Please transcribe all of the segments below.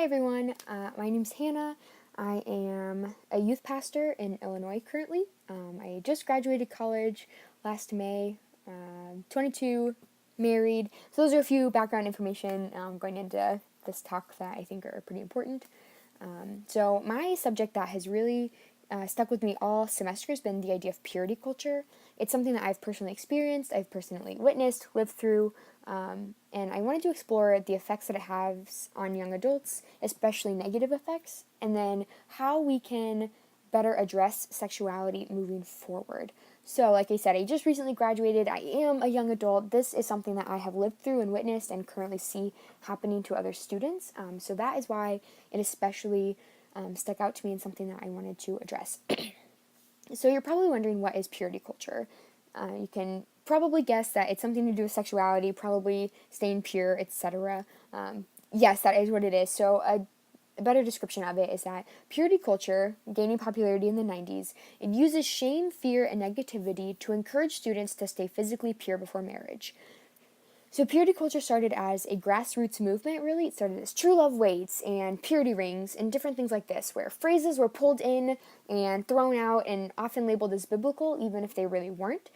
everyone, my name's Hannah. I am a youth pastor in Illinois currently. I just graduated college last May, 22, married. So those are a few background information going into this talk that I think are pretty important. So my subject that has really stuck with me all semester has been the idea of purity culture. It's something that I've personally experienced, I've personally witnessed, lived through, and I wanted to explore the effects that it has on young adults, especially negative effects, and then how we can better address sexuality moving forward. So, like I said, I just recently graduated. I am a young adult. This is something that I have lived through and witnessed and currently see happening to other students. So that is why it especially stuck out to me and something that I wanted to address. So you're probably wondering, what is purity culture? You can probably guess that it's something to do with sexuality, probably staying pure, etc. Yes, that is what it is. So a better description of it is that purity culture, gaining popularity in the 90s, it uses shame, fear, and negativity to encourage students to stay physically pure before marriage. So purity culture started as a grassroots movement, really. It started as true love weights and purity rings and different things like this, where phrases were pulled in and thrown out and often labeled as biblical, even if they really weren't.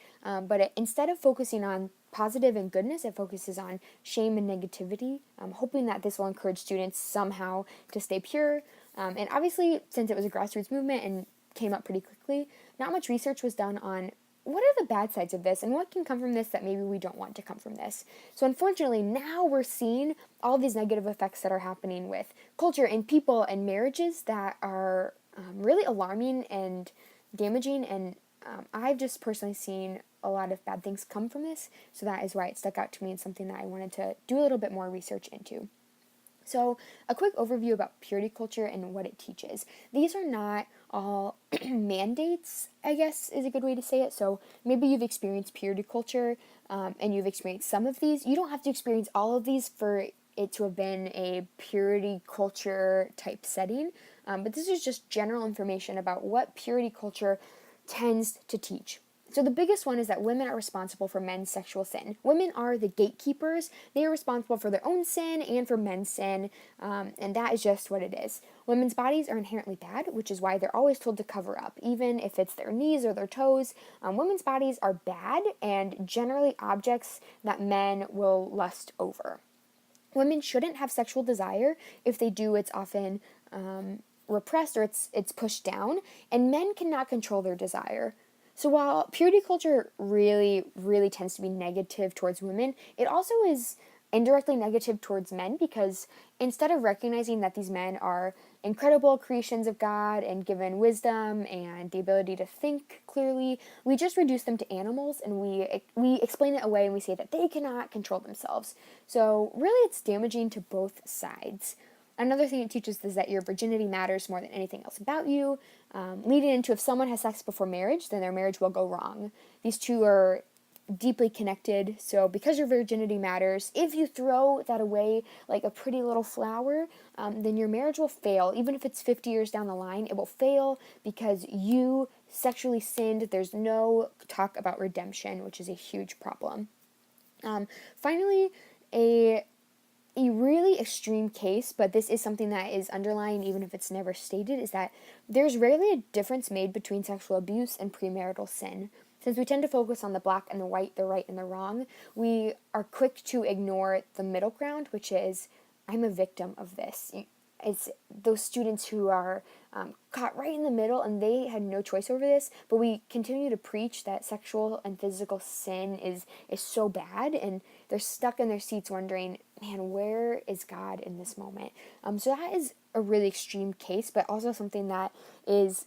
Instead of focusing on positive and goodness, it focuses on shame and negativity, hoping that this will encourage students somehow to stay pure. And obviously, since it was a grassroots movement and came up pretty quickly, not much research was done on what are the bad sides of this and what can come from this that maybe we don't want to come from this. So unfortunately, now we're seeing all these negative effects that are happening with culture and people and marriages that are really alarming and damaging, and I've just personally seen a lot of bad things come from this, so that is why it stuck out to me and something that I wanted to do a little bit more research into. So, a quick overview about purity culture and what it teaches. These are not all mandates, I guess is a good way to say it. So, maybe you've experienced purity culture and you've experienced some of these. You don't have to experience all of these for it to have been a purity culture type setting, but this is just general information about what purity culture tends to teach. So the biggest one is that women are responsible for men's sexual sin. Women are the gatekeepers. They are responsible for their own sin and for men's sin, and that is just what it is. Women's bodies are inherently bad, which is why they're always told to cover up, even if it's their knees or their toes. Women's bodies are bad and generally objects that men will lust over. Women shouldn't have sexual desire. If they do, it's often repressed or it's pushed down, and men cannot control their desire. So while purity culture really, really tends to be negative towards women, it also is indirectly negative towards men, because instead of recognizing that these men are incredible creations of God and given wisdom and the ability to think clearly, we just reduce them to animals, and we explain it away and we say that they cannot control themselves. So really it's damaging to both sides. Another thing it teaches is that your virginity matters more than anything else about you, leading into if someone has sex before marriage, then their marriage will go wrong. These two are deeply connected, so because your virginity matters, if you throw that away like a pretty little flower, then your marriage will fail. Even if it's 50 years down the line, it will fail because you sexually sinned. There's no talk about redemption, which is a huge problem. Finally, a really extreme case, but this is something that is underlying even if it's never stated, is that there's rarely a difference made between sexual abuse and premarital sin. Since we tend to focus on the black and the white, the right and the wrong, we are quick to ignore the middle ground, which is, I'm a victim of this. It's those students who are caught right in the middle and they had no choice over this, but we continue to preach that sexual and physical sin is so bad, and they're stuck in their seats wondering, man, where is God in this moment? So that is a really extreme case, but also something that is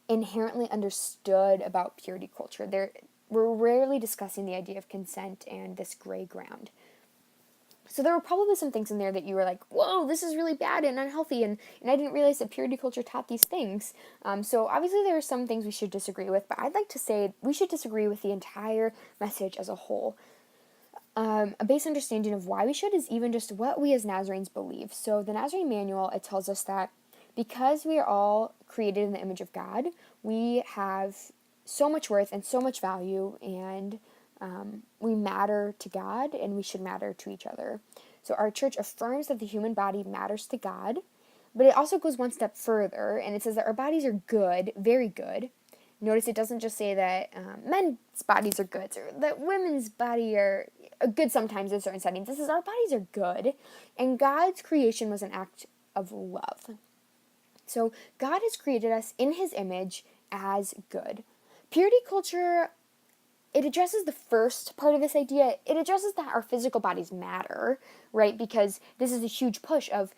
inherently understood about purity culture. We're rarely discussing the idea of consent and this gray ground. So there were probably some things in there that you were like, whoa, this is really bad and unhealthy, and I didn't realize that purity culture taught these things. So obviously there are some things we should disagree with, but I'd like to say we should disagree with the entire message as a whole. A base understanding of why we should is even just what we as Nazarenes believe. So the Nazarene Manual, it tells us that because we are all created in the image of God, we have so much worth and so much value, and we matter to God, and we should matter to each other. So our church affirms that the human body matters to God, But it also goes one step further, and it says that our bodies are good, very good. Notice it doesn't just say that men's bodies are good, or that women's body are good sometimes in certain settings. This is our bodies are good, and God's creation was an act of love. So God has created us in his image as good. Purity culture, it addresses the first part of this idea. It addresses that our physical bodies matter, right? Because this is a huge push of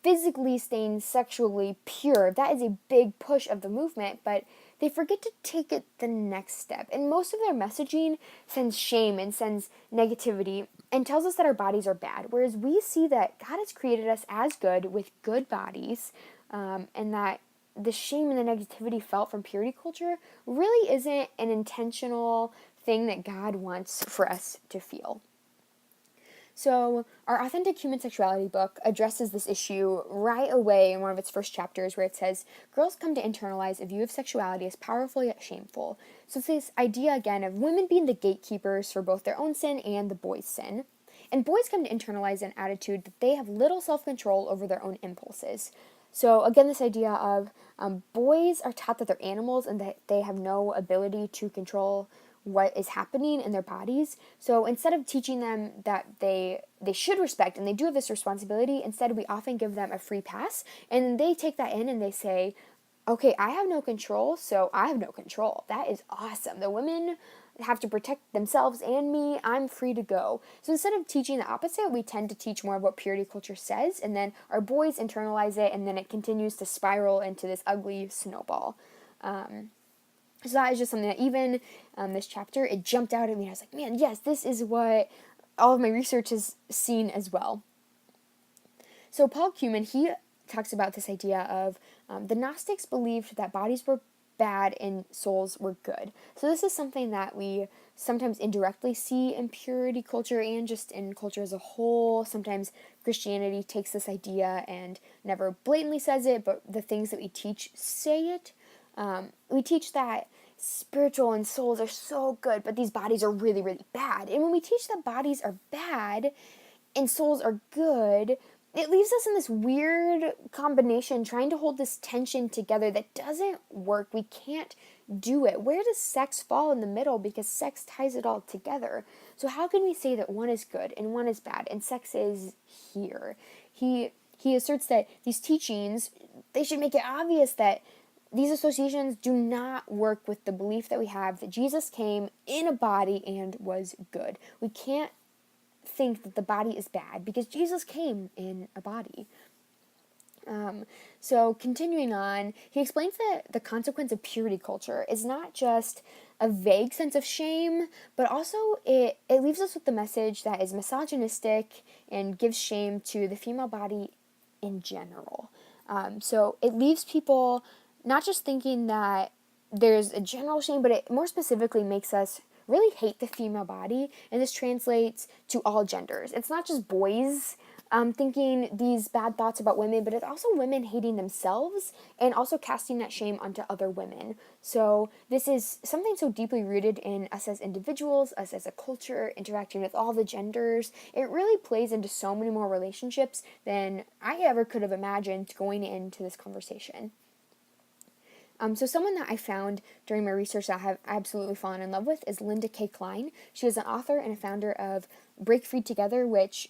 physically staying sexually pure. That is a big push of the movement, but they forget to take it the next step. And most of their messaging sends shame and sends negativity and tells us that our bodies are bad. Whereas we see that God has created us as good with good bodies, and that the shame and the negativity felt from purity culture really isn't an intentional thing that God wants for us to feel. So, our Authentic Human Sexuality book addresses this issue right away in one of its first chapters, where it says, girls come to internalize a view of sexuality as powerful yet shameful. So, it's this idea again of women being the gatekeepers for both their own sin and the boys' sin. And boys come to internalize an attitude that they have little self control over their own impulses. So, again, this idea of boys are taught that they're animals and that they have no ability to control what is happening in their bodies. So instead of teaching them that they should respect and they do have this responsibility, instead we often give them a free pass, and they take that in and they say, okay, I have no control, so I have no control. That is awesome. The women have to protect themselves and me. I'm free to go. So instead of teaching the opposite, we tend to teach more of what purity culture says, and then our boys internalize it, and then it continues to spiral into this ugly snowball. So that is just something that even this chapter, it jumped out at me. I was like, man, yes, this is what all of my research has seen as well. So Paul Cumin, he talks about this idea of the Gnostics believed that bodies were bad and souls were good. So this is something that we sometimes indirectly see in purity culture and just in culture as a whole. Sometimes Christianity takes this idea and never blatantly says it, but the things that we teach say it. We teach that spiritual and souls are so good, but these bodies are really, really bad. And when we teach that bodies are bad and souls are good, it leaves us in this weird combination trying to hold this tension together that doesn't work. We can't do it. Where does sex fall in the middle? Because sex ties it all together. So how can we say that one is good and one is bad and sex is here? He asserts that these teachings, they should make it obvious that these associations do not work with the belief that we have that Jesus came in a body and was good. We can't think that the body is bad because Jesus came in a body. So continuing on, he explains that the consequence of purity culture is not just a vague sense of shame, but also it leaves us with the message that is misogynistic and gives shame to the female body in general. So it leaves people not just thinking that there's a general shame, but it more specifically makes us really hate the female body, and this translates to all genders. It's not just boys thinking these bad thoughts about women, but it's also women hating themselves and also casting that shame onto other women. So this is something so deeply rooted in us as individuals, us as a culture, interacting with all the genders. It really plays into so many more relationships than I ever could have imagined going into this conversation. So someone that I found during my research that I have absolutely fallen in love with is Linda K. Klein. She is an author and a founder of Break Free Together, which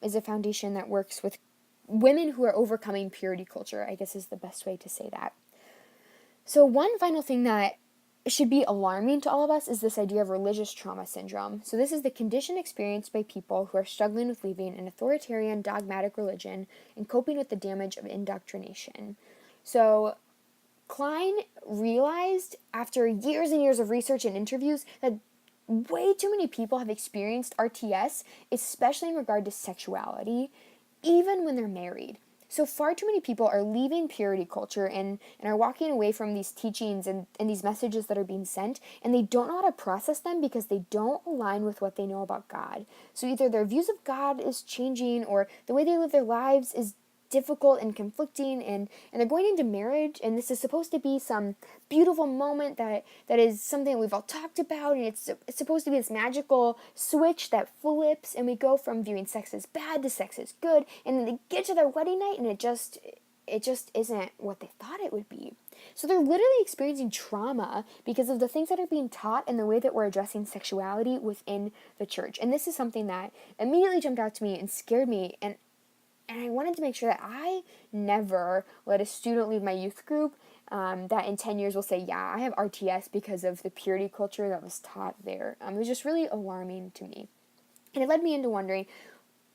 is a foundation that works with women who are overcoming purity culture, I guess is the best way to say that. So one final thing that should be alarming to all of us is this idea of religious trauma syndrome. So this is the condition experienced by people who are struggling with leaving an authoritarian, dogmatic religion and coping with the damage of indoctrination. So Klein realized after years and years of research and interviews that way too many people have experienced RTS, especially in regard to sexuality, even when they're married. So far too many people are leaving purity culture and are walking away from these teachings and these messages that are being sent, and they don't know how to process them because they don't align with what they know about God. So either their views of God is changing or the way they live their lives is difficult and conflicting, and they're going into marriage, and this is supposed to be some beautiful moment that is something we've all talked about, and it's supposed to be this magical switch that flips, and we go from viewing sex as bad to sex as good, and then they get to their wedding night, and it just isn't what they thought it would be. So they're literally experiencing trauma because of the things that are being taught and the way that we're addressing sexuality within the church. And this is something that immediately jumped out to me and scared me. And I wanted to make sure that I never let a student leave my youth group that in 10 years will say, yeah, I have RTS because of the purity culture that was taught there. It was just really alarming to me. And it led me into wondering,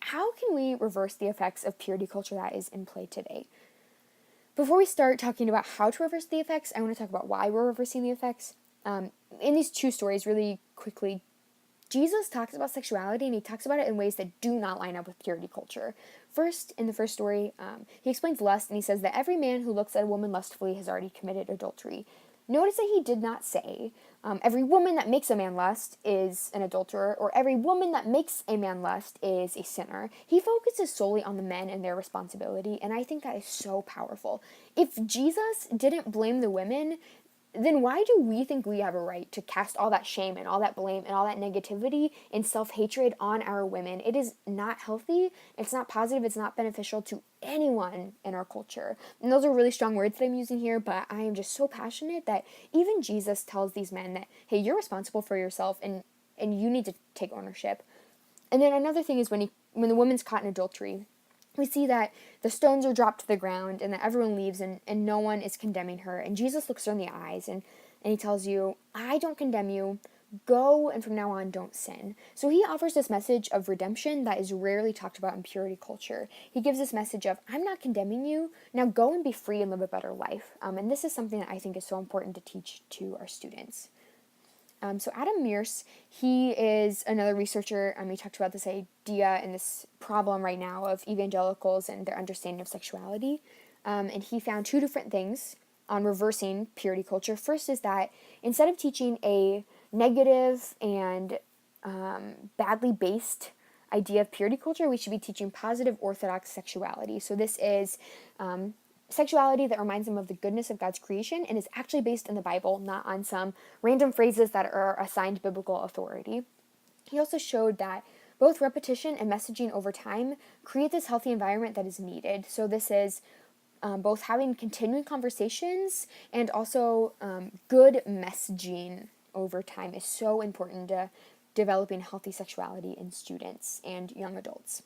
how can we reverse the effects of purity culture that is in play today? Before we start talking about how to reverse the effects, I want to talk about why we're reversing the effects. In these two stories, really quickly, Jesus talks about sexuality, and he talks about it in ways that do not line up with purity culture. First, in the first story, he explains lust, and he says that every man who looks at a woman lustfully has already committed adultery. Notice that he did not say, every woman that makes a man lust is an adulterer, or every woman that makes a man lust is a sinner. He focuses solely on the men and their responsibility, and I think that is so powerful. If Jesus didn't blame the women, then why do we think we have a right to cast all that shame and all that blame and all that negativity and self-hatred on our women? It is not healthy, it's not positive, it's not beneficial to anyone in our culture. And those are really strong words that I'm using here, but I am just so passionate that even Jesus tells these men that, hey, you're responsible for yourself and you need to take ownership. And then another thing is when the woman's caught in adultery, we see that the stones are dropped to the ground and that everyone leaves and no one is condemning her. And Jesus looks her in the eyes and he tells you, I don't condemn you. Go, and from now on, don't sin. So he offers this message of redemption that is rarely talked about in purity culture. He gives this message of, I'm not condemning you. Now go and be free and live a better life. And this is something that I think is so important to teach to our students. So Adam Mears, he is another researcher. He talked about this idea and this problem right now of evangelicals and their understanding of sexuality. And he found two different things on reversing purity culture. First is that instead of teaching a negative and badly based idea of purity culture, we should be teaching positive orthodox sexuality. So this is sexuality that reminds them of the goodness of God's creation and is actually based in the Bible, not on some random phrases that are assigned biblical authority. He also showed that both repetition and messaging over time create this healthy environment that is needed. So this is both having continuing conversations and also good messaging over time is so important to developing healthy sexuality in students and young adults.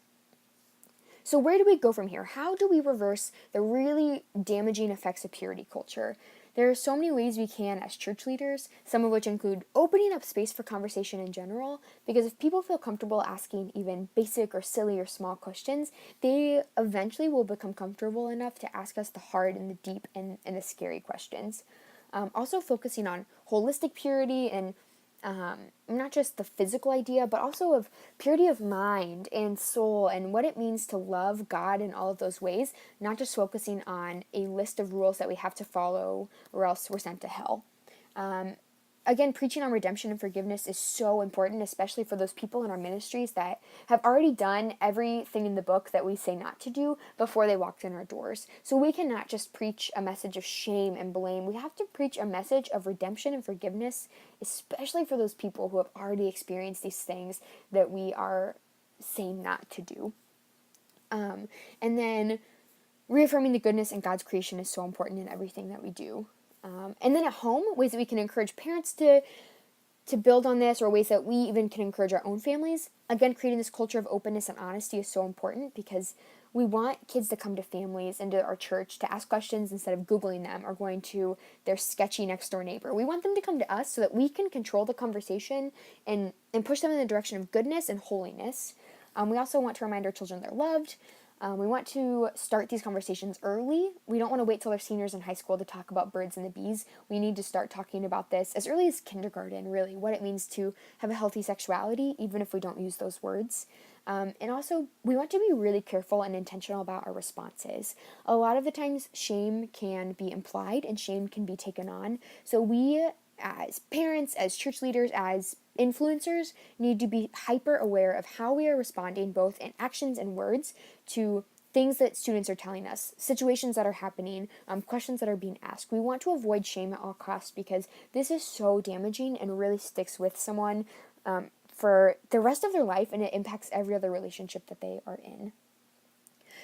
So where do we go from here? How do we reverse the really damaging effects of purity culture? There are so many ways we can as church leaders, some of which include opening up space for conversation in general, because if people feel comfortable asking even basic or silly or small questions, they eventually will become comfortable enough to ask us the hard and the deep and the scary questions. Also focusing on holistic purity and not just the physical idea, but also of purity of mind and soul and what it means to love God in all of those ways, not just focusing on a list of rules that we have to follow or else we're sent to hell. Again, preaching on redemption and forgiveness is so important, especially for those people in our ministries that have already done everything in the book that we say not to do before they walked in our doors. So we cannot just preach a message of shame and blame. We have to preach a message of redemption and forgiveness, especially for those people who have already experienced these things that we are saying not to do. And then reaffirming the goodness in God's creation is so important in everything that we do. And then at home, ways that we can encourage parents to build on this, or ways that we even can encourage our own families. Again, creating this culture of openness and honesty is so important because we want kids to come to families and to our church to ask questions instead of Googling them or going to their sketchy next door neighbor. We want them to come to us so that we can control the conversation and push them in the direction of goodness and holiness. We also want to remind our children they're loved. We want to start these conversations early. We don't want to wait till they're seniors in high school to talk about birds and the bees. We need to start talking about this as early as kindergarten, really, what it means to have a healthy sexuality, even if we don't use those words. And also, we want to be really careful and intentional about our responses. A lot of the times, shame can be implied and shame can be taken on. So we, as parents, as church leaders, as influencers, need to be hyper aware of how we are responding, both in actions and words, to things that students are telling us, situations that are happening, questions that are being asked. We want to avoid shame at all costs because this is so damaging and really sticks with someone for the rest of their life, and it impacts every other relationship that they are in.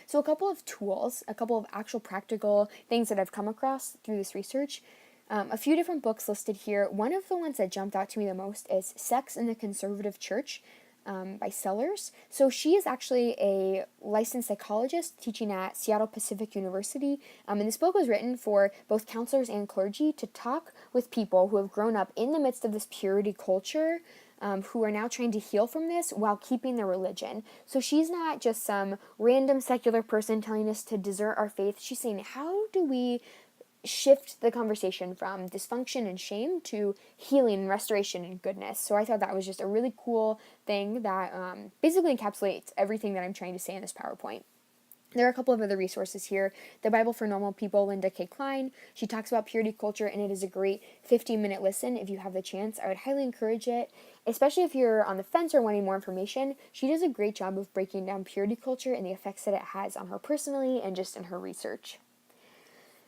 So a couple of tools, a couple of actual practical things that I've come across through this research. A few different books listed here. One of the ones that jumped out to me the most is Sex in the Conservative Church by Sellers. So she is actually a licensed psychologist teaching at Seattle Pacific University. And this book was written for both counselors and clergy to talk with people who have grown up in the midst of this purity culture, who are now trying to heal from this while keeping their religion. So she's not just some random secular person telling us to desert our faith. She's saying, how do we shift the conversation from dysfunction and shame to healing and restoration and goodness? So I thought that was just a really cool thing that basically encapsulates everything that I'm trying to say in this PowerPoint. There are a couple of other resources here. The Bible for Normal People, Linda K. Klein. She talks about purity culture, and it is a great 15-minute listen if you have the chance. I would highly encourage it, especially if you're on the fence or wanting more information. She does a great job of breaking down purity culture and the effects that it has on her personally and just in her research.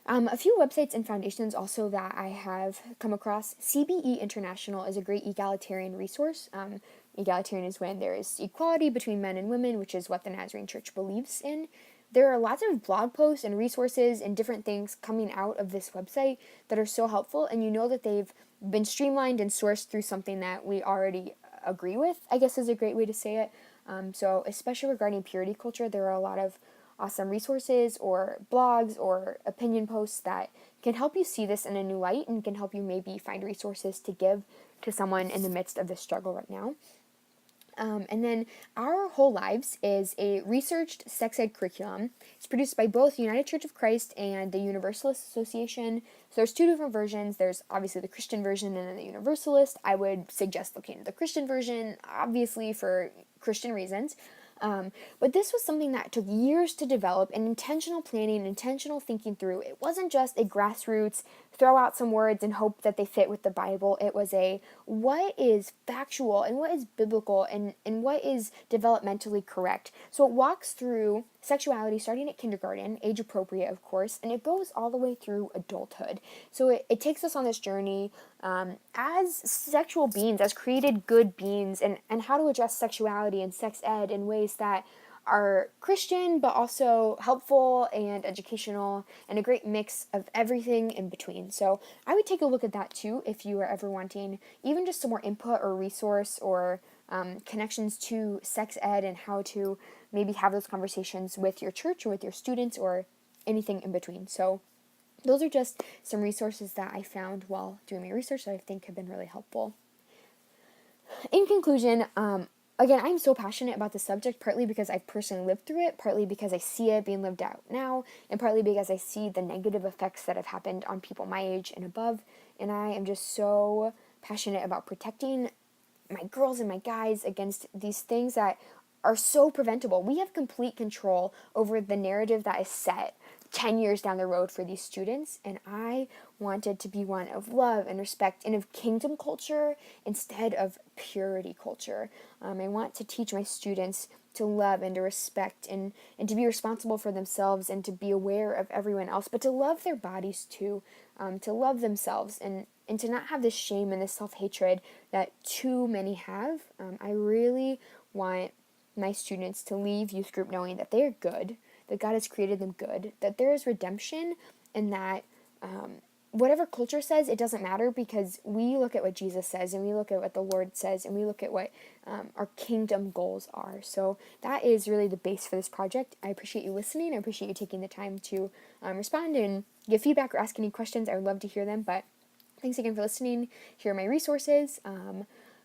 A few websites and foundations also that I have come across. CBE International is a great egalitarian resource. Egalitarian is when there is equality between men and women, which is what the Nazarene Church believes in. There are lots of blog posts and resources and different things coming out of this website that are so helpful, and you know that they've been streamlined and sourced through something that we already agree with, I guess is a great way to say it. So especially regarding purity culture, there are a lot of awesome resources or blogs or opinion posts that can help you see this in a new light and can help you maybe find resources to give to someone in the midst of this struggle right now. And then Our Whole Lives is a researched sex ed curriculum. It's produced by both United Church of Christ and the Universalist Association. So there's two different versions. There's obviously the Christian version and then the Universalist. I would suggest looking at the Christian version, obviously for Christian reasons. But this was something that took years to develop, and intentional planning, intentional thinking through. It wasn't just a grassroots, throw out some words and hope that they fit with the Bible. It was a what is factual and what is biblical and what is developmentally correct. So it walks through sexuality starting at kindergarten, age appropriate, of course, and it goes all the way through adulthood. So it takes us on this journey as sexual beings, as created good beings, and how to address sexuality and sex ed in ways that are Christian but also helpful and educational, and a great mix of everything in between. So I would take a look at that too if you are ever wanting even just some more input or resource or connections to sex ed and how to maybe have those conversations with your church or with your students or anything in between. So those are just some resources that I found while doing my research that I think have been really helpful. In conclusion, again, I'm so passionate about the subject, partly because I've personally lived through it, partly because I see it being lived out now, and partly because I see the negative effects that have happened on people my age and above, and I am just so passionate about protecting my girls and my guys against these things that are so preventable. We have complete control over the narrative that is set 10 years down the road for these students, and I wanted to be one of love and respect and of kingdom culture instead of purity culture. I want to teach my students to love and to respect and to be responsible for themselves and to be aware of everyone else, but to love their bodies too, to love themselves and to not have this shame and this self-hatred that too many have. I really want my students to leave youth group knowing that they are good, that God has created them good, that there is redemption, and that whatever culture says, it doesn't matter, because we look at what Jesus says, and we look at what the Lord says, and we look at what our kingdom goals are. So that is really the base for this project. I appreciate you listening. I appreciate you taking the time to respond and give feedback or ask any questions. I would love to hear them, but thanks again for listening. Here are my resources.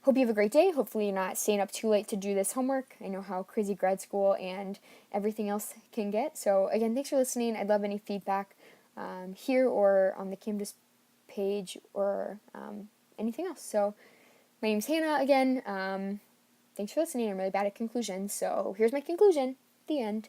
Hope you have a great day. Hopefully you're not staying up too late to do this homework. I know how crazy grad school and everything else can get. So again, thanks for listening. I'd love any feedback here or on the Canvas page or anything else. So my name's Hannah again. Thanks for listening. I'm really bad at conclusions. So here's my conclusion. The end.